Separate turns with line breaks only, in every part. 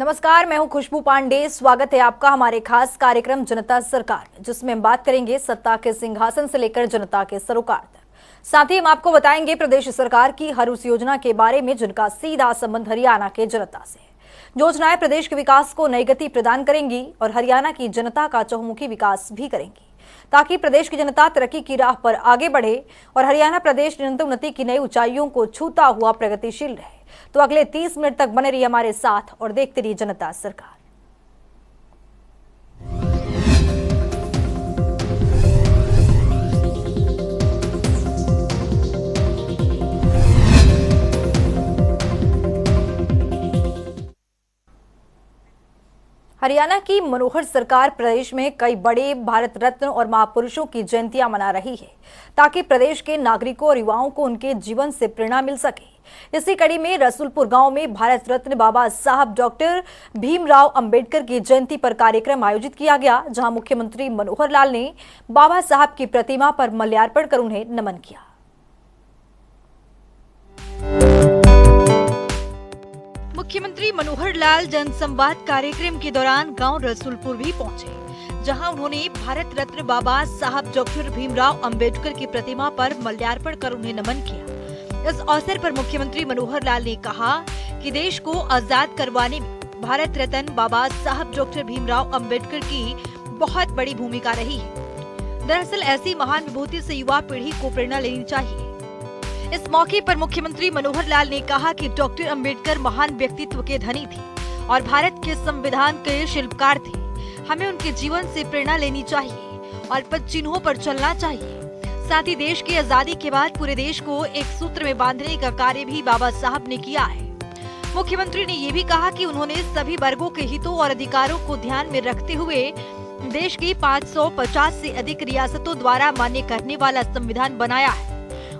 नमस्कार, मैं हूं खुशबू पांडे। स्वागत है आपका हमारे खास कार्यक्रम जनता सरकार में, जिसमें हम बात करेंगे सत्ता के सिंहासन से लेकर जनता के सरोकार तक। साथ ही हम आपको बताएंगे प्रदेश सरकार की हर उस योजना के बारे में जिनका सीधा संबंध हरियाणा के जनता से है। योजनाएं प्रदेश के विकास को नई गति प्रदान करेंगी और हरियाणा की जनता का चहुमुखी विकास भी करेंगी, ताकि प्रदेश की जनता तरक्की की राह पर आगे बढ़े और हरियाणा प्रदेश निरंतर उन्नति की नई ऊंचाइयों को छूता हुआ प्रगतिशील रहे। तो अगले 30 मिनट तक बने रहिए हमारे साथ और देखते रहिए जनता सरकार। हरियाणा की मनोहर सरकार प्रदेश में कई बड़े भारत रत्न और महापुरुषों की जयंतियां मना रही है, ताकि प्रदेश के नागरिकों और युवाओं को उनके जीवन से प्रेरणा मिल सके। इसी कड़ी में रसूलपुर गांव में भारत रत्न बाबा साहब डॉक्टर भीमराव अंबेडकर की जयंती पर कार्यक्रम आयोजित किया गया, जहां मुख्यमंत्री मनोहर लाल ने बाबा साहब की प्रतिमा पर माल्यार्पण कर उन्हें नमन किया। मुख्यमंत्री मनोहर लाल जनसंवाद कार्यक्रम के दौरान गांव रसूलपुर भी पहुंचे, जहां उन्होंने भारत रत्न बाबा साहब डॉक्टर भीमराव अंबेडकर की प्रतिमा पर माल्यार्पण कर उन्हें नमन किया। इस अवसर पर मुख्यमंत्री मनोहर लाल ने कहा कि देश को आजाद करवाने में भारत रत्न बाबा साहब डॉक्टर भीमराव अंबेडकर की बहुत बड़ी भूमिका रही है। दरअसल ऐसी महान विभूति से युवा पीढ़ी को प्रेरणा लेनी चाहिए। इस मौके पर मुख्यमंत्री मनोहर लाल ने कहा कि डॉक्टर अंबेडकर महान व्यक्तित्व के धनी थे और भारत के संविधान के शिल्पकार थे। हमें उनके जीवन से प्रेरणा लेनी चाहिए और पद चिन्हों पर चलना चाहिए। साथ ही देश की आजादी के बाद पूरे देश को एक सूत्र में बांधने का कार्य भी बाबा साहब ने किया है। मुख्यमंत्री ने ये भी कहा कि उन्होंने सभी वर्गों के हितों और अधिकारों को ध्यान में रखते हुए देश की 550 से अधिक रियासतों द्वारा मान्य करने वाला संविधान बनाया है।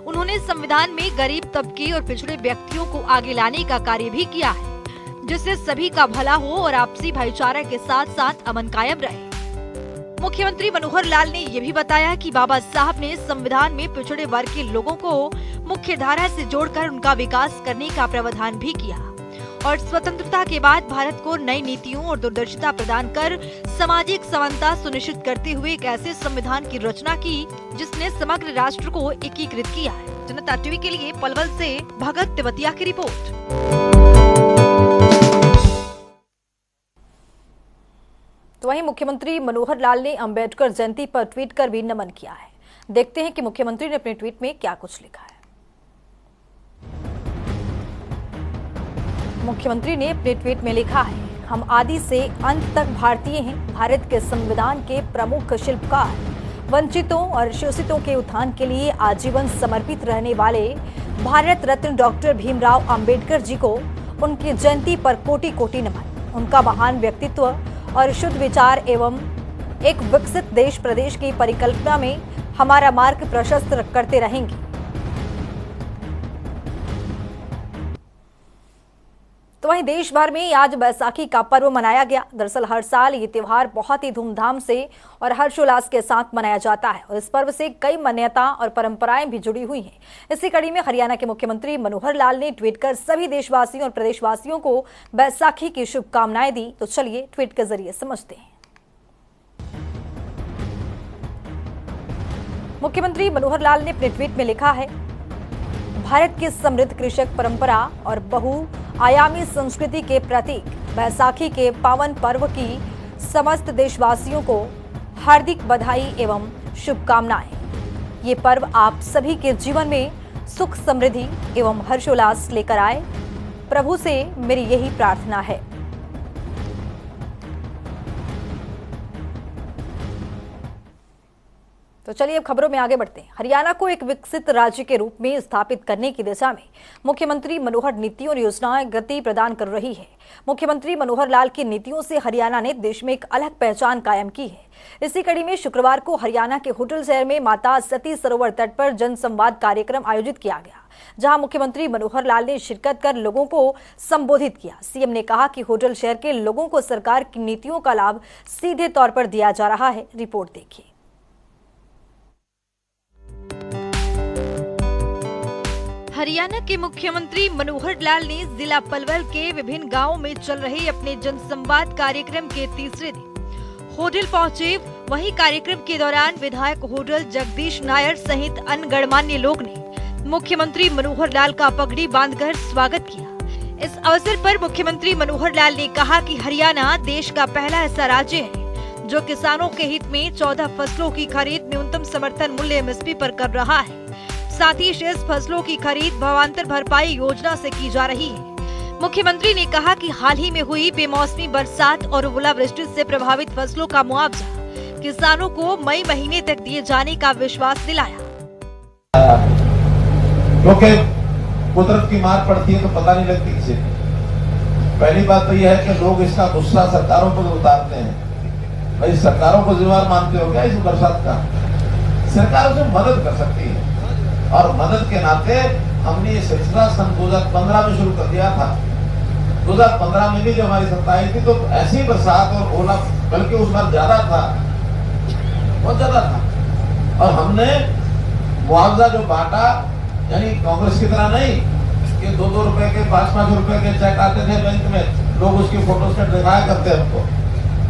उन्होंने संविधान में गरीब तबके और पिछड़े व्यक्तियों को आगे लाने का कार्य भी किया है, जिससे सभी का भला हो और आपसी भाईचारा के साथ साथ अमन कायम रहे। मुख्यमंत्री मनोहर लाल ने ये भी बताया कि बाबा साहब ने संविधान में पिछड़े वर्ग के लोगों को मुख्य धारा से जोड़कर उनका विकास करने का प्रावधान भी किया और स्वतंत्रता के बाद भारत को नई नीतियों और दूरदर्शिता प्रदान कर सामाजिक समानता सुनिश्चित करते हुए एक ऐसे संविधान की रचना की जिसने समग्र राष्ट्र को एकीकृत किया है। जनता टीवी के लिए पलवल से भगत तिवतिया की रिपोर्ट। तो वहीं मुख्यमंत्री मनोहर लाल ने अंबेडकर जयंती पर ट्वीट कर भी नमन किया है। देखते हैं कि मुख्यमंत्री ने अपने ट्वीट में क्या कुछ लिखा है। मुख्यमंत्री ने अपने ट्वीट में लिखा है, हम आदि से अंत तक भारतीय हैं। भारत के संविधान के प्रमुख शिल्पकार, वंचितों और शोषितों के उत्थान के लिए आजीवन समर्पित रहने वाले भारत रत्न डॉक्टर भीमराव अंबेडकर जी को उनकी जयंती पर कोटि कोटि नमन। उनका महान व्यक्तित्व और शुद्ध विचार एवं एक विकसित देश प्रदेश की परिकल्पना में हमारा मार्ग प्रशस्त करते रहेंगे। तो वहीं देश भर में आज बैसाखी का पर्व मनाया गया। दरअसल हर साल ये त्योहार बहुत ही धूमधाम से और हर्षोल्लास के साथ मनाया जाता है और इस पर्व से कई मान्यता और परंपराएं भी जुड़ी हुई हैं। इसी कड़ी में हरियाणा के मुख्यमंत्री मनोहर लाल ने ट्वीट कर सभी देशवासियों और प्रदेशवासियों को बैसाखी की शुभकामनाएं दी। तो चलिए ट्वीट के जरिए समझते हैं। मुख्यमंत्री मनोहर लाल ने अपने ट्वीट में लिखा है, भारत की समृद्ध कृषक परंपरा और बहुआयामी संस्कृति के प्रतीक बैसाखी के पावन पर्व की समस्त देशवासियों को हार्दिक बधाई एवं शुभकामनाएं। ये पर्व आप सभी के जीवन में सुख समृद्धि एवं हर्षोल्लास लेकर आए। प्रभु से मेरी यही प्रार्थना है। तो चलिए अब खबरों में आगे बढ़ते हैं। हरियाणा को एक विकसित राज्य के रूप में स्थापित करने की दिशा में मुख्यमंत्री मनोहर नीतियों और योजनाएं गति प्रदान कर रही है। मुख्यमंत्री मनोहर लाल की नीतियों से हरियाणा ने देश में एक अलग पहचान कायम की है। इसी कड़ी में शुक्रवार को हरियाणा के होटल शहर में माता सती सरोवर तट पर जनसंवाद कार्यक्रम आयोजित किया गया, जहां मुख्यमंत्री मनोहर लाल ने शिरकत कर लोगों को संबोधित किया। सीएम ने कहा कि होटल शहर के लोगों को सरकार की नीतियों का लाभ सीधे तौर पर दिया जा रहा है। रिपोर्ट देखिए। हरियाणा के मुख्यमंत्री मनोहर लाल ने जिला पलवल के विभिन्न गांवों में चल रहे अपने जनसंवाद कार्यक्रम के तीसरे दिन होडल पहुंचे। वहीं कार्यक्रम के दौरान विधायक होडल जगदीश नायर सहित अन्य गणमान्य लोग ने मुख्यमंत्री मनोहर लाल का पगड़ी बांधकर स्वागत किया। इस अवसर पर मुख्यमंत्री मनोहर लाल ने कहा कि हरियाणा देश का पहला ऐसा राज्य है जो किसानों के हित में 14 फसलों की खरीद न्यूनतम समर्थन मूल्य MSP पर कर रहा है। साथ ही शेष फसलों की खरीद भावांतर भरपाई योजना से की जा रही है। मुख्यमंत्री ने कहा कि हाल ही में हुई बेमौसमी बरसात और ओलावृष्टि से प्रभावित फसलों का मुआवजा किसानों को मई महीने तक दिए जाने का विश्वास दिलाया।
क्योंकि कुदरत की मार पड़ती है तो पता नहीं लगती किसी को। पहली बात तो यह है कि लोग इसका गुस्सा सरकारों पर उतारते हैं। भाई सरकारों को जिम्मेदार मानते हो क्या इस बरसात का? सरकार उसे मदद कर सकती है और मदद के नाते हमने ये सिलसिला सन 2015 में शुरू कर दिया था। 2015 में भी जब हमारी सत्ता आई थी तो ऐसी बरसात और ओला बल्कि उस बार ज्यादा था, बहुत ज्यादा था। और हमने मुआवजा जो बांटा, यानी कांग्रेस की तरह नहीं कि 2-2 रुपए के 5-5 रुपए के चेक आते थे बैंक में, लोग उसकी फोटोस्टेट दिखाया करते हमको।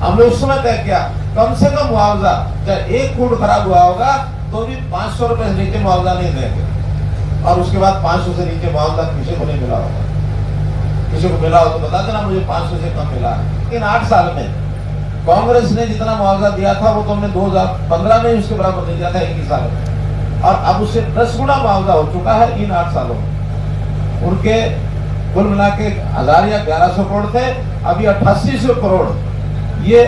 हमने उस समय तय किया कम से कम मुआवजा, चाहे 1 फुट खराब हुआ होगा तो भी 500 रुपए से नीचे मुआवजा नहीं देंगे। और उसके बाद 500 से नीचे मुआवजा किसी को नहीं मिला होगा। किसी को मिला हो तो बता देना मुझे, 500 से कम मिला। लेकिन 8 साल में कांग्रेस ने जितना मुआवजा दिया था वो तो हमने 2015 में उसके बराबर नहीं दिया था 21 साल में, और अब उससे 10 गुना मुआवजा हो चुका है इन 8 सालों में। उनके कुल मिला के 1000 या 1100 करोड़ थे, अभी 8800 करोड़ ये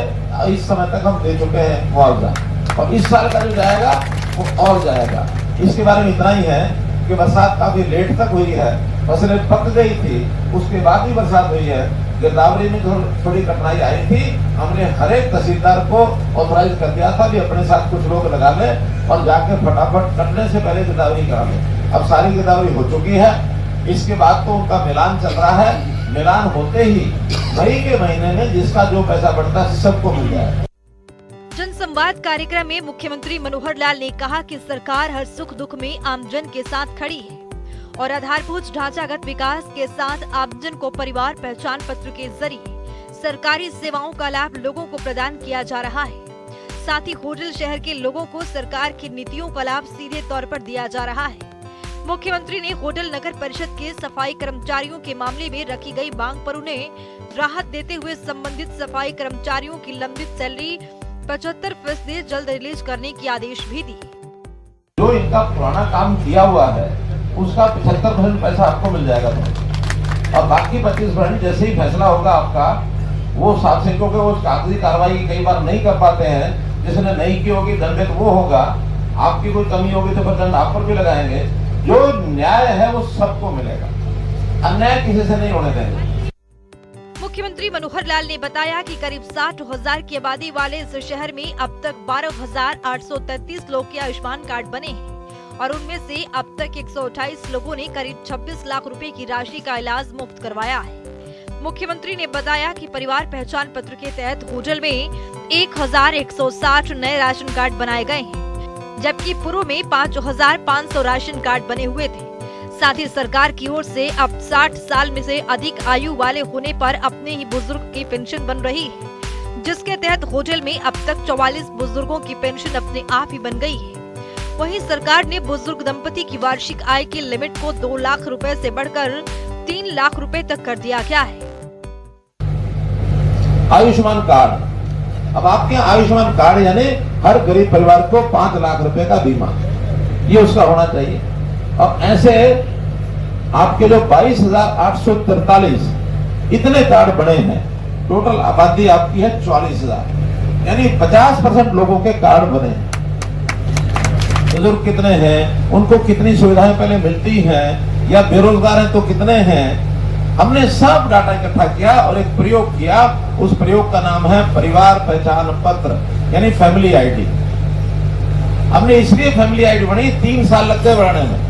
इस समय तक हम दे चुके हैं मुआवजा, और इस साल का जो जाएगा वो और जाएगा। इसके बारे में इतना ही है कि बरसात काफी लेट तक हुई है, फसलें पक गई थी, उसके बाद भी बरसात हुई है। गिरदावरी में थोड़ी कठिनाई आई थी, हमने हर एक तहसीलदार को ऑथराइज कर दिया था कि अपने साथ कुछ लोग लगा ले और जाके फटाफट कटने से पहले गिरदावरी करा ले। अब सारी गिरदावरी हो चुकी है, इसके बाद तो उनका मिलान चल रहा है। मिलान होते ही मई के महीने में जिसका जो पैसा बढ़ता है सबको मिल जाए।
जनसंवाद कार्यक्रम में मुख्यमंत्री मनोहर लाल ने कहा कि सरकार हर सुख दुख में आमजन के साथ खड़ी है और आधारभूत ढांचागत विकास के साथ आमजन को परिवार पहचान पत्र के जरिए सरकारी सेवाओं का लाभ लोगों को प्रदान किया जा रहा है। साथ ही होडल शहर के लोगों को सरकार की नीतियों का लाभ सीधे तौर पर दिया जा रहा है। मुख्यमंत्री ने होडल नगर परिषद के सफाई कर्मचारियों के मामले में रखी गई मांग पर उन्हें राहत देते हुए संबंधित सफाई कर्मचारियों की लंबित सैलरी 75% जल्द रिलीज करने की आदेश भी दिए।
जो इनका पुराना काम किया हुआ है उसका 75% पैसा आपको मिल जाएगा और बाकी 25% जैसे ही फैसला होगा आपका, वो साथ से क्योंकि वो कागजी कार्रवाई कई बार नहीं कर पाते हैं, जिसने नहीं की होगी दंडित वो होगा, आपकी कोई कमी होगी तो फिर दंड आप पर भी लगाएंगे। जो न्याय है वो सबको मिलेगा, अन्याय किसी से नहीं होने देंगे।
मुख्यमंत्री मनोहर लाल ने बताया कि करीब 60,000 की आबादी वाले इस शहर में अब तक 12,833 लोग के आयुष्मान कार्ड बने हैं और उनमें से अब तक 128 लोगों ने करीब 26 लाख रुपए की राशि का इलाज मुफ्त करवाया है। मुख्यमंत्री ने बताया कि परिवार पहचान पत्र के तहत होडल में 1,160 नए राशन कार्ड बनाए गए हैं, जबकि पूर्व में 5,500 राशन कार्ड बने हुए थे। साथ ही सरकार की ओर से अब 60 साल में से अधिक आयु वाले होने पर अपने ही बुजुर्ग की पेंशन बन रही है, जिसके तहत होडल में अब तक 44 बुजुर्गों की पेंशन अपने आप ही बन गई है। वहीं सरकार ने बुजुर्ग दंपति की वार्षिक आय की लिमिट को 2 लाख रुपए से बढ़कर 3 लाख रुपए तक कर दिया गया है।
आयुष्मान कार्ड, अब आपके आयुष्मान कार्ड यानी हर गरीब परिवार को 5 लाख रुपए का बीमा, ये उसका होना चाहिए। अब ऐसे आपके जो 22,843 इतने कार्ड बने हैं, टोटल आबादी आपकी है 44,000, यानी 50% लोगों के कार्ड बने हैं। बुजुर्ग कितने हैं, उनको कितनी सुविधाएं पहले मिलती हैं, या बेरोजगार हैं तो कितने हैं, हमने सब डाटा इकट्ठा किया और एक प्रयोग किया। उस प्रयोग का नाम है परिवार पहचान पत्र, यानी फैमिली आईडी। हमने इसलिए फैमिली आईडी बनी, 3 साल लग गए बनाने में,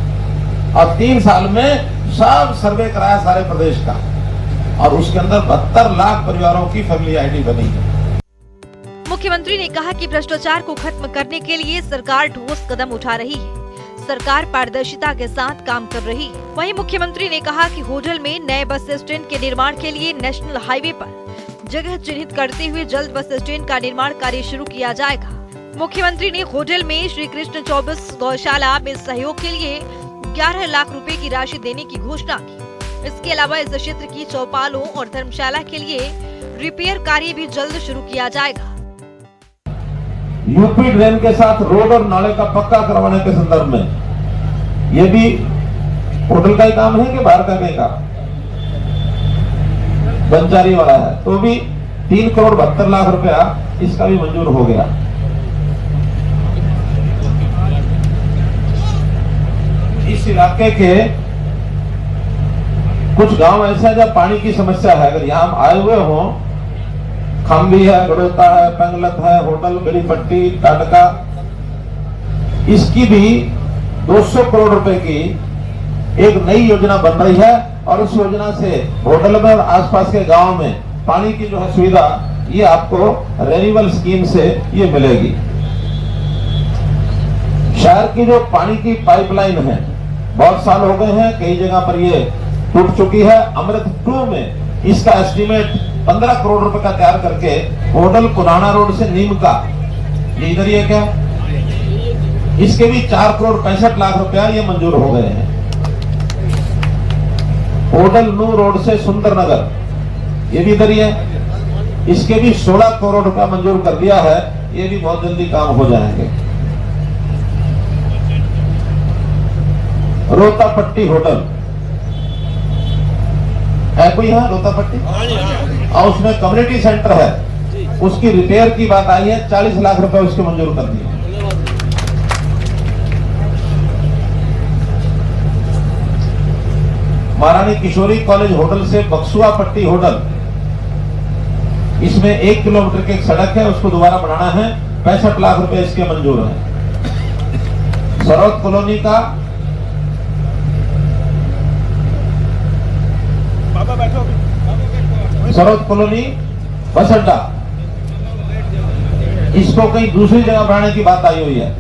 और 3 साल में सब सर्वे कराया सारे प्रदेश का, और उसके अंदर 72 लाख परिवारों की फैमिली आईडी बनी है।
मुख्यमंत्री ने कहा कि भ्रष्टाचार को खत्म करने के लिए सरकार ठोस कदम उठा रही है। सरकार पारदर्शिता के साथ काम कर रही है। वहीं मुख्यमंत्री ने कहा कि होडल में नए बस स्टैंड के निर्माण के लिए नेशनल हाईवे पर जगह चिन्हित करते हुए जल्द बस स्टैंड का निर्माण कार्य शुरू किया जाएगा। मुख्यमंत्री ने होडल में श्री कृष्ण 24 गौशाला में सहयोग के लिए 11 लाख रुपए की राशि देने की घोषणा की। इसके अलावा इस क्षेत्र की चौपालों और धर्मशाला के लिए रिपेयर कार्य भी जल्द शुरू किया जाएगा।
यूपी ड्रेन के साथ रोड और नाले का पक्का करवाने के संदर्भ में ये भी होटल का ही काम है कि बाहर का कहीं का बंजारी वाला है, तो भी 3 करोड़ 72 लाख रुपया इसका भी मंजूर हो गया। इस इलाके के कुछ गांव ऐसे हैं जहाँ पानी की समस्या है। अगर यहाँ आए हुए हों, खम्बी है, गड़ोता है, पेंगलत है, होटल बेलीपट्टी, टाटका, इसकी भी 200 करोड़ रुपए की एक नई योजना बन रही है और उस योजना से होटल में और आसपास के गांव में पानी की जो है सुविधा, ये आपको रेन्यूअल स्कीम से ये मिलेगी। शहर की जो पानी की पाइपलाइन है, बहुत साल हो गए हैं, कई जगह पर ये टूट चुकी है। अमृत 2 में इसका एस्टीमेट 15 करोड़ रुपए का तैयार करके होटल कुनाना रोड से नीम का, ये इधर ये क्या, इसके भी 4 करोड़ 65 लाख रुपया ये मंजूर हो गए हैं। होटल नू रोड से सुंदर नगर, ये भी इधर ही है, इसके भी 16 करोड़ रुपया मंजूर कर दिया है। ये भी बहुत जल्दी काम हो जाएंगे। रोतापट्टी होटल है, कोई है रोतापट्टी, और उसमें कम्युनिटी सेंटर है, उसकी रिपेयर की बात आई है, 40 लाख रुपए उसके मंजूर कर दिए। महारानी किशोरी कॉलेज होटल से बक्सुआ पट्टी होटल, इसमें 1 किलोमीटर की एक सड़क है, उसको दोबारा बनाना है, 65 लाख रुपए इसके मंजूर है। सरोद कॉलोनी का सरोद कॉलोनी बस अड्डा, इसको कहीं दूसरी जगह बढ़ाने की बात आई हुई है।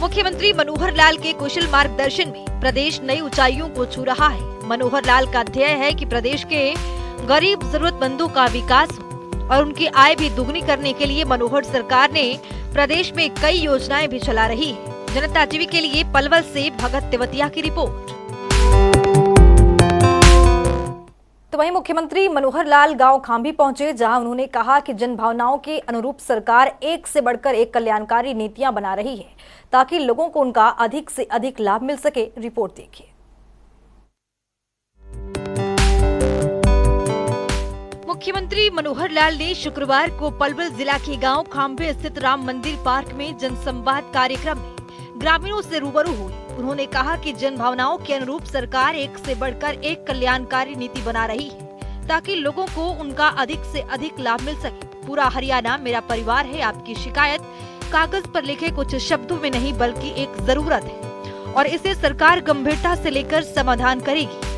मुख्यमंत्री मनोहर लाल के कुशल मार्गदर्शन में प्रदेश नई ऊंचाइयों को छू रहा है। मनोहर लाल का ध्येय है कि प्रदेश के गरीब जरूरतमंदों का विकास हो और उनकी आय भी दुगनी करने के लिए मनोहर सरकार ने प्रदेश में कई योजनाएं भी चला रही है। जनता टीवी के लिए पलवल से भगत तेवतिया की रिपोर्ट। तो वहीं मुख्यमंत्री मनोहर लाल गांव खांभी पहुंचे, जहां उन्होंने कहा कि जन भावनाओं के अनुरूप सरकार एक से बढ़कर एक कल्याणकारी नीतियां बना रही है ताकि लोगों को उनका अधिक से अधिक लाभ मिल सके। रिपोर्ट देखिए। मुख्यमंत्री मनोहर लाल ने शुक्रवार को पलवल जिला के गांव खांभे स्थित राम मंदिर पार्क में जनसंवाद कार्यक्रम में ग्रामीणों से रूबरू हुए। उन्होंने कहा कि जन भावनाओं के अनुरूप सरकार एक से बढ़कर एक कल्याणकारी नीति बना रही है ताकि लोगों को उनका अधिक से अधिक लाभ मिल सके। पूरा हरियाणा मेरा परिवार है। आपकी शिकायत कागज पर लिखे कुछ शब्दों में नहीं बल्कि एक जरूरत है और इसे सरकार गंभीरता से लेकर समाधान करेगी।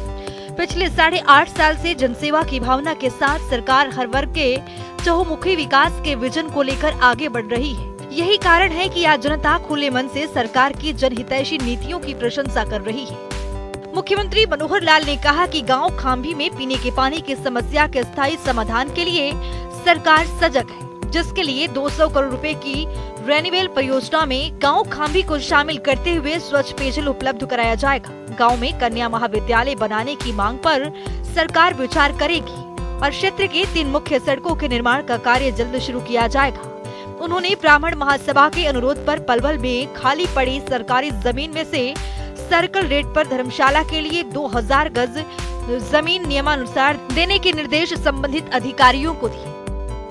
पिछले 8.5 साल से जनसेवा की भावना के साथ सरकार हर वर्ग के चहुमुखी विकास के विजन को लेकर आगे बढ़ रही है। यही कारण है कि आज जनता खुले मन से सरकार की जनहितैषी नीतियों की प्रशंसा कर रही है। मुख्यमंत्री मनोहर लाल ने कहा कि गांव खांभी में पीने के पानी की समस्या के स्थायी समाधान के लिए सरकार सजग है, जिसके लिए 200 करोड़ रुपए की रेन्यूअल परियोजना में गांव खांभी को शामिल करते हुए स्वच्छ पेयजल उपलब्ध कराया जाएगा। गांव में कन्या महाविद्यालय बनाने की मांग पर सरकार विचार करेगी और क्षेत्र के 3 मुख्य सड़कों के निर्माण का कार्य जल्द शुरू किया जाएगा। उन्होंने ब्राह्मण महासभा के अनुरोध पर पलवल में खाली पड़ी सरकारी जमीन में से सर्कल रेट पर धर्मशाला के लिए 2000 गज जमीन नियमानुसार देने के निर्देश संबंधित अधिकारियों को दिए।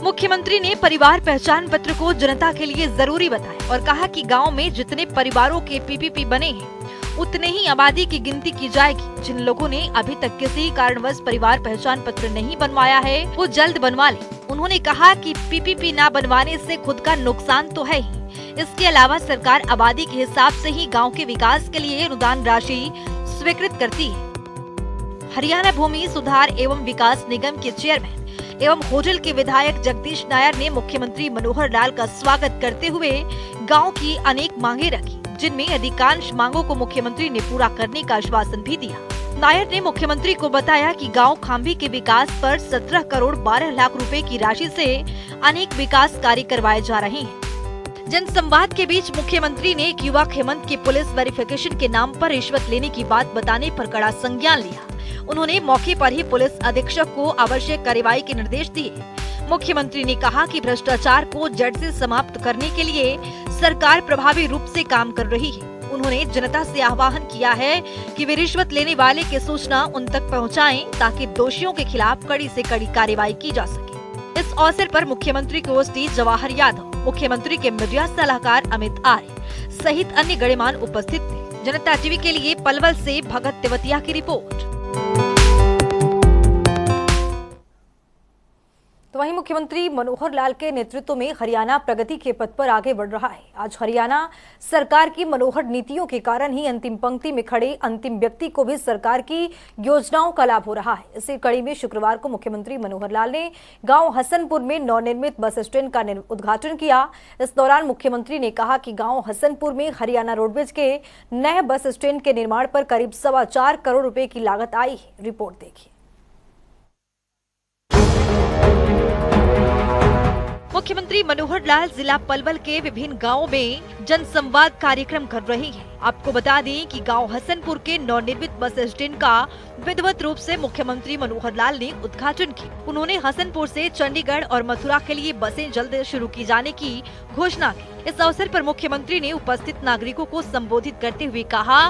मुख्यमंत्री ने परिवार पहचान पत्र को जनता के लिए जरूरी बताया और कहा कि गांव में जितने परिवारों के पीपीपी बने हैं उतने ही आबादी की गिनती की जाएगी। जिन लोगों ने अभी तक किसी कारणवश परिवार पहचान पत्र नहीं बनवाया है वो जल्द बनवा ले। उन्होंने कहा कि पीपीपी न बनवाने से खुद का नुकसान तो है ही, इसके अलावा सरकार आबादी के हिसाब से ही गांव के विकास के लिए अनुदान राशि स्वीकृत करती है। हरियाणा भूमि सुधार एवं विकास निगम के चेयरमैन एवं होडल के विधायक जगदीश नायर ने मुख्यमंत्री मनोहर लाल का स्वागत करते हुए गांव की अनेक मांगे रखी, जिनमें अधिकांश मांगों को मुख्यमंत्री ने पूरा करने का आश्वासन भी दिया। नायर ने मुख्यमंत्री को बताया कि गांव खाम्भी के विकास पर 17 करोड़ 12 लाख रुपए की राशि से अनेक विकास कार्य करवाए जा रहे हैं। जनसंवाद के बीच मुख्यमंत्री ने एक युवक हेमंत की पुलिस वेरिफिकेशन के नाम पर रिश्वत लेने की बात बताने पर कड़ा संज्ञान लिया। उन्होंने मौके पर ही पुलिस अधीक्षक को आवश्यक कार्रवाई के निर्देश दिए। मुख्यमंत्री ने कहा कि भ्रष्टाचार को जड़ से समाप्त करने के लिए सरकार प्रभावी रूप से काम कर रही है। उन्होंने जनता से आह्वान किया है कि वे रिश्वत लेने वाले की सूचना उन तक पहुंचाएं, ताकि दोषियों के खिलाफ कड़ी से कड़ी कार्रवाई की जा सके। इस अवसर पर मुख्यमंत्री के ओएसडी जवाहर यादव, मुख्यमंत्री के मीडिया सलाहकार अमित आर्य सहित अन्य गणमान्य उपस्थित थे। जनता टीवी के लिए पलवल से भगत तेवतिया की रिपोर्ट। तो वहीं मुख्यमंत्री मनोहर लाल के नेतृत्व में हरियाणा प्रगति के पथ पर आगे बढ़ रहा है। आज हरियाणा सरकार की मनोहर नीतियों के कारण ही अंतिम पंक्ति में खड़े अंतिम व्यक्ति को भी सरकार की योजनाओं का लाभ हो रहा है। इसी कड़ी में शुक्रवार को मुख्यमंत्री मनोहर लाल ने गांव हसनपुर में नवनिर्मित बस स्टैंड का उद्घाटन किया। इस दौरान मुख्यमंत्री ने कहा कि गाँव हसनपुर में हरियाणा रोडवेज के नए बस स्टैंड के निर्माण पर करीब 4.25 करोड़ रुपए की लागत आई है। रिपोर्ट देखिए। मुख्यमंत्री मनोहर लाल जिला पलवल के विभिन्न गांवों में जनसंवाद कार्यक्रम कर रहे हैं। आपको बता दें कि गांव हसनपुर के नवनिर्मित बस स्टैंड का विधिवत रूप से मुख्यमंत्री मनोहर लाल ने उद्घाटन किया। उन्होंने हसनपुर से चंडीगढ़ और मथुरा के लिए बसें जल्द शुरू की जाने की घोषणा की। इस अवसर पर मुख्यमंत्री ने उपस्थित नागरिकों को संबोधित करते हुए कहा,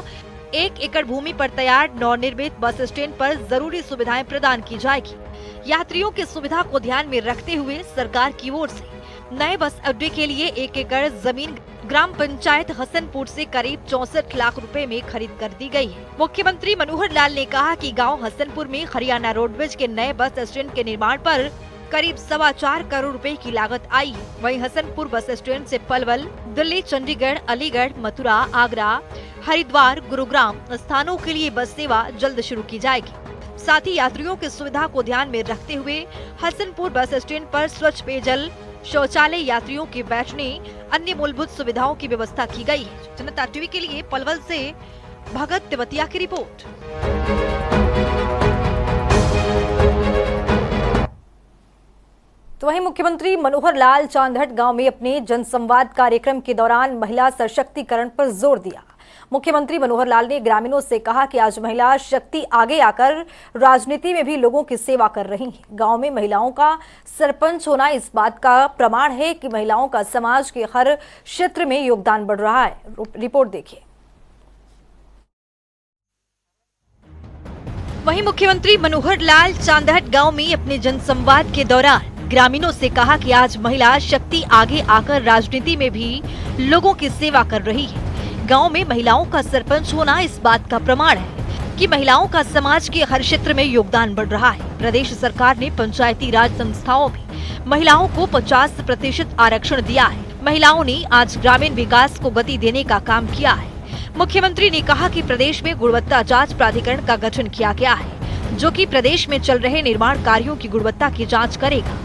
1 एकड़ भूमि पर तैयार नवनिर्मित बस स्टैंड पर जरूरी सुविधाएं प्रदान की जाएगी। यात्रियों की सुविधा को ध्यान में रखते हुए सरकार की ओर से नए बस अड्डे के लिए 1 एकड़ जमीन ग्राम पंचायत हसनपुर से करीब 64 लाख रुपए में खरीद कर दी गई है। मुख्यमंत्री मनोहर लाल ने कहा कि गांव हसनपुर में हरियाणा रोडवेज के नए बस स्टैंड के निर्माण पर करीब 4.25 करोड़ रुपए की लागत आई है। वहीं हसनपुर बस स्टैंड से पलवल, दिल्ली, चंडीगढ़, अलीगढ़, मथुरा, आगरा, हरिद्वार, गुरुग्राम स्थानों के लिए बस सेवा जल्द शुरू की जाएगी। साथ ही यात्रियों की सुविधा को ध्यान में रखते हुए हसनपुर बस स्टैंड पर स्वच्छ पेयजल, शौचालय, यात्रियों के बैठने, अन्य मूलभूत सुविधाओं की व्यवस्था की गई है। जनता टीवी के लिए पलवल से भगत तेवतिया की रिपोर्ट। तो वहीं मुख्यमंत्री मनोहर लाल चांदहट गांव में अपने जनसंवाद कार्यक्रम के दौरान महिला सशक्तिकरण पर जोर दिया। मुख्यमंत्री मनोहर लाल ने ग्रामीणों से कहा कि आज महिला शक्ति आगे आकर राजनीति में भी लोगों की सेवा कर रही है। गांव में महिलाओं का सरपंच होना इस बात का प्रमाण है कि महिलाओं का समाज के हर क्षेत्र में योगदान बढ़ रहा है। रिपोर्ट देखिए। वहीं मुख्यमंत्री मनोहर लाल चांदहट गांव में अपने जनसंवाद के दौरान ग्रामीणों से कहा कि आज महिला शक्ति आगे आकर राजनीति में भी लोगों की सेवा कर रही है। गांव में महिलाओं का सरपंच होना इस बात का प्रमाण है कि महिलाओं का समाज के हर क्षेत्र में योगदान बढ़ रहा है। प्रदेश सरकार ने पंचायती राज संस्थाओं में महिलाओं को 50% आरक्षण दिया है। महिलाओं ने आज ग्रामीण विकास को गति देने का काम किया है। मुख्यमंत्री ने कहा कि प्रदेश में गुणवत्ता जांच प्राधिकरण का गठन किया गया है, जो कि प्रदेश में चल रहे निर्माण कार्यों की गुणवत्ता की जाँच करेगा।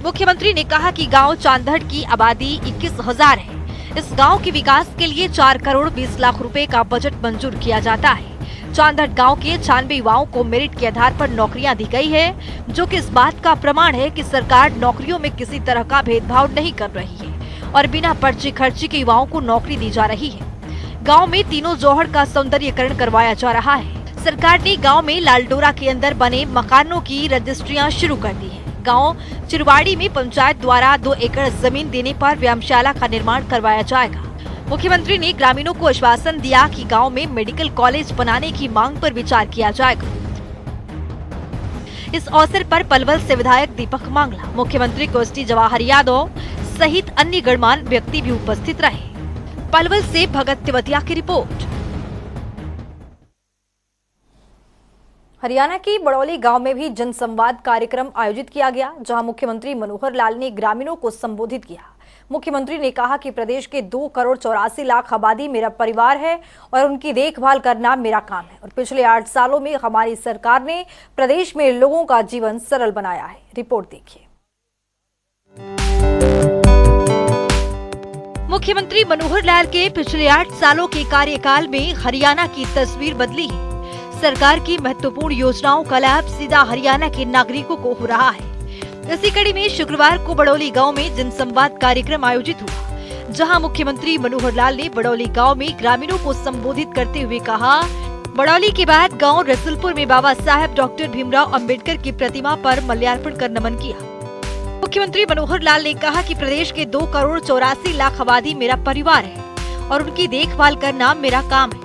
मुख्यमंत्री ने कहा कि गाँव चांदहट की आबादी 21,000 है। इस गांव के विकास के लिए 4 करोड़ 20 लाख रुपए का बजट मंजूर किया जाता है। चांदहट गांव के 96 युवाओं को मेरिट के आधार पर नौकरियां दी गई है, जो कि इस बात का प्रमाण है कि सरकार नौकरियों में किसी तरह का भेदभाव नहीं कर रही है और बिना पर्ची खर्ची के युवाओं को नौकरी दी जा रही है। गाँव में तीनों जोहड़ का सौंदर्यीकरण करवाया जा रहा है। सरकार ने गाँव में लालडोरा के अंदर बने मकानों की रजिस्ट्रियाँ शुरू कर दी है। गांव चिरवाड़ी में पंचायत द्वारा 2 एकड़ जमीन देने पर व्यायामशाला का निर्माण करवाया जाएगा। मुख्यमंत्री ने ग्रामीणों को आश्वासन दिया कि गांव में मेडिकल कॉलेज बनाने की मांग पर विचार किया जाएगा। इस अवसर पर पलवल से विधायक दीपक मांगला, मुख्यमंत्री के ओएसडी जवाहर यादव सहित अन्य गणमान्य व्यक्ति भी उपस्थित रहे। पलवल से भगत तेवतिया की रिपोर्ट। हरियाणा की बड़ौली गांव में भी जनसंवाद कार्यक्रम आयोजित किया गया, जहां मुख्यमंत्री मनोहर लाल ने ग्रामीणों को संबोधित किया। मुख्यमंत्री ने कहा कि प्रदेश के 2 करोड़ 84 लाख आबादी मेरा परिवार है और उनकी देखभाल करना मेरा काम है और पिछले 8 सालों में हमारी सरकार ने प्रदेश में लोगों का जीवन सरल बनाया है। रिपोर्ट देखिए। मुख्यमंत्री मनोहर लाल के पिछले 8 सालों के कार्यकाल में हरियाणा की तस्वीर बदली है। सरकार की महत्वपूर्ण योजनाओं का लाभ सीधा हरियाणा के नागरिकों को हो रहा है। इसी कड़ी में शुक्रवार को बड़ौली गांव में जनसंवाद कार्यक्रम आयोजित हुआ, जहां मुख्यमंत्री मनोहर लाल ने बड़ौली गांव में ग्रामीणों को संबोधित करते हुए कहा, बड़ौली के बाद गांव रसुलपुर में बाबा साहेब डॉक्टर भीमराव अंबेडकर की प्रतिमा पर माल्यार्पण कर नमन किया। मुख्यमंत्री मनोहर लाल ने कहा कि प्रदेश के 2 करोड़ 84 लाख आबादी मेरा परिवार है और उनकी देखभाल करना मेरा काम है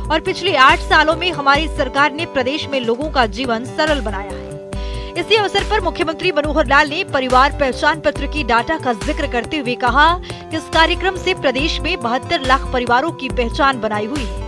और पिछले 8 सालों में हमारी सरकार ने प्रदेश में लोगों का जीवन सरल बनाया है। इसी अवसर पर मुख्यमंत्री मनोहर लाल ने परिवार पहचान पत्र की डाटा का जिक्र करते हुए कहा कि इस कार्यक्रम से प्रदेश में 72 लाख परिवारों की पहचान बनाई हुई है।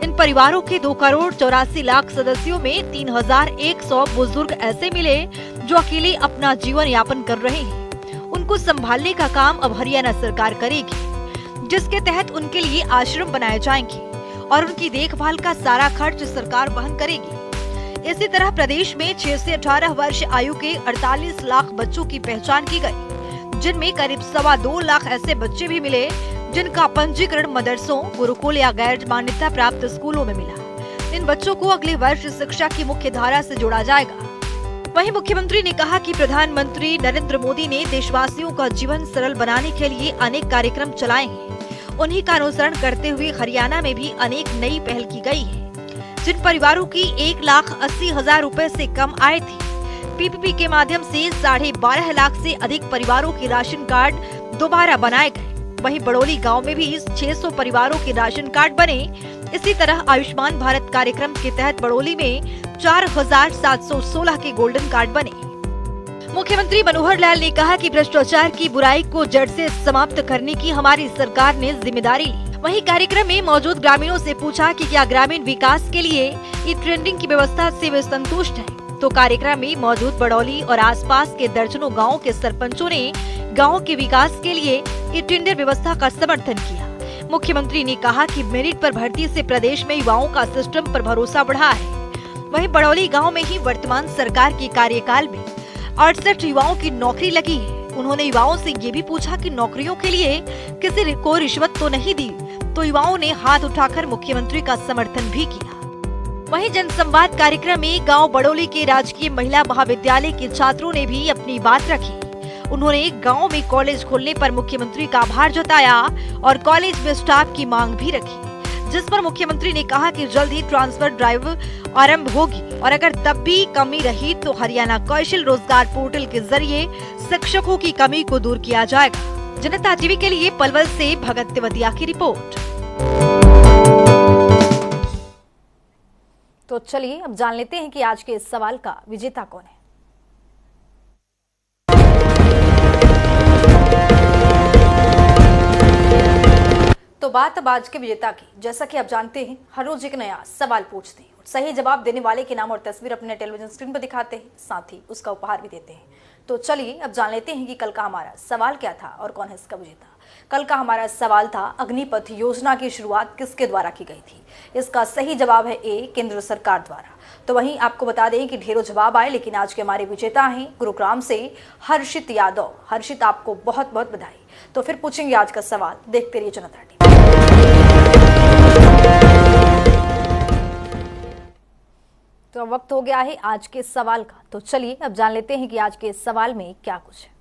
इन परिवारों के 2 करोड़ 84 लाख सदस्यों में 3100 बुजुर्ग ऐसे मिले जो अकेले अपना जीवन यापन कर रहे हैं। उनको संभालने का काम अब हरियाणा सरकार करेगी, जिसके तहत उनके लिए आश्रम बनाए जाएंगे और उनकी देखभाल का सारा खर्च सरकार वहन करेगी। इसी तरह प्रदेश में 6 से 18 वर्ष आयु के 48 लाख बच्चों की पहचान की गई, जिनमें करीब 2.25 लाख ऐसे बच्चे भी मिले जिनका पंजीकरण मदरसों, गुरुकुल या गैर मान्यता प्राप्त स्कूलों में मिला। इन बच्चों को अगले वर्ष शिक्षा की मुख्य धारा से जोड़ा जाएगा। वहीं मुख्यमंत्री ने कहा कि प्रधानमंत्री नरेंद्र मोदी ने देशवासियों का जीवन सरल बनाने के लिए अनेक कार्यक्रम चलाए हैं। उन्हीं का अनुसरण करते हुए हरियाणा में भी अनेक नई पहल की गई है। जिन परिवारों की 1,80,000 रुपए से कम आय थी, पीपीपी के माध्यम से 12.5 लाख से अधिक परिवारों के राशन कार्ड दोबारा बनाए गए। वहीं बड़ौली गांव में भी 600 परिवारों के राशन कार्ड बने। इसी तरह आयुष्मान भारत कार्यक्रम के तहत बड़ौली में 4,716 के गोल्डन कार्ड बने। मुख्यमंत्री मनोहर लाल ने कहा कि भ्रष्टाचार की बुराई को जड़ से समाप्त करने की हमारी सरकार ने जिम्मेदारी ली। वहीं कार्यक्रम में मौजूद ग्रामीणों से पूछा कि क्या ग्रामीण विकास के लिए ई ट्रेंडिंग की व्यवस्था से वे संतुष्ट हैं। तो कार्यक्रम में मौजूद बड़ौली और आसपास के दर्जनों गाँव के सरपंचों ने गाँव के विकास के लिए ई टेंडर व्यवस्था का समर्थन किया। मुख्यमंत्री ने कहा कि मेरिट पर भर्ती से प्रदेश में युवाओं का सिस्टम पर भरोसा बढ़ा है। वहीं बड़ौली गांव में ही वर्तमान सरकार के कार्यकाल में 68 युवाओं की नौकरी लगी है। उन्होंने युवाओं से ये भी पूछा कि नौकरियों के लिए किसी को रिश्वत तो नहीं दी, तो युवाओं ने हाथ उठाकर मुख्यमंत्री का समर्थन भी किया। वहीं जनसंवाद कार्यक्रम में गाँव बड़ौली के राजकीय महिला महाविद्यालय के छात्रों ने भी अपनी बात रखी। उन्होंने गांव में कॉलेज खोलने पर मुख्यमंत्री का आभार जताया और कॉलेज में स्टाफ की मांग भी रखी, जिस पर मुख्यमंत्री ने कहा कि जल्द ही ट्रांसफर ड्राइव आरंभ होगी और अगर तब भी कमी रही तो हरियाणा कौशल रोजगार पोर्टल के जरिए शिक्षकों की कमी को दूर किया जाएगा। जनता टीवी के लिए पलवल से भगत तिवतिया की रिपोर्ट।
तो चलिए अब जान लेते हैं कि आज के इस सवाल का विजेता कौन है। तो बात अब आज के विजेता की। जैसा कि आप जानते हैं, हर रोज एक नया सवाल पूछते हैं, सही जवाब देने वाले के नाम और तस्वीर अपने टेलीविजन स्क्रीन पर दिखाते हैं, साथ ही उसका उपहार भी देते हैं। तो चलिए अब जान लेते हैं कि कल का हमारा सवाल क्या था और कौन है इसका विजेता। कल का हमारा सवाल था, अग्निपथ योजना की शुरुआत किसके द्वारा की गई थी। इसका सही जवाब है ए, केंद्र सरकार द्वारा। तो वहीं आपको बता दें कि ढेरों जवाब आए, लेकिन आज के हमारे विजेता हैं गुरुग्राम से हर्षित यादव। हर्षित, आपको बहुत बहुत बधाई। तो फिर पूछेंगे आज का सवाल, देखते रहिए जनता टीवी। तो वक्त हो गया है आज के सवाल का। तो चलिए अब जान लेते हैं कि आज के सवाल में क्या कुछ है।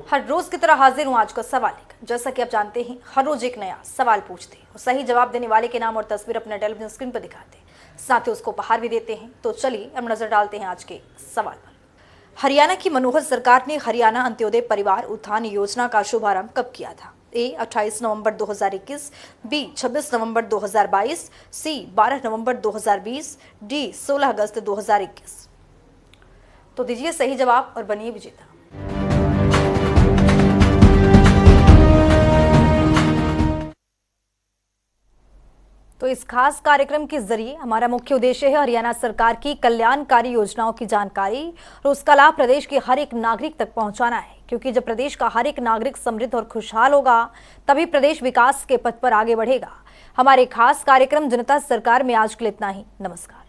हर रोज की तरह हाजिर हूं आज का सवाल लेकर। जैसा कि आप जानते हैं, हर रोज एक नया सवाल पूछते हैं और सही जवाब देने वाले के नाम और तस्वीर अपने टेलीविजन स्क्रीन पर दिखाते हैं, साथ ही उसको उपहार भी देते हैं। तो चलिए अब नजर डालते हैं आज के सवाल पर। हरियाणा की मनोहर सरकार ने हरियाणा अंत्योदय परिवार उत्थान योजना का शुभारंभ कब किया था। ए 28 नवंबर 2021, बी 26 नवंबर 2022, सी 12 नवंबर 2020, डी 16 अगस्त 2021। तो दीजिए सही जवाब और बनिए विजेता। तो इस खास कार्यक्रम के जरिए हमारा मुख्य उद्देश्य है हरियाणा सरकार की कल्याणकारी योजनाओं की जानकारी और उसका लाभ प्रदेश के हर एक नागरिक तक पहुंचाना है, क्योंकि जब प्रदेश का हर एक नागरिक समृद्ध और खुशहाल होगा तभी प्रदेश विकास के पथ पर आगे बढ़ेगा। हमारे खास कार्यक्रम जनता सरकार में आज के लिए इतना ही। नमस्कार।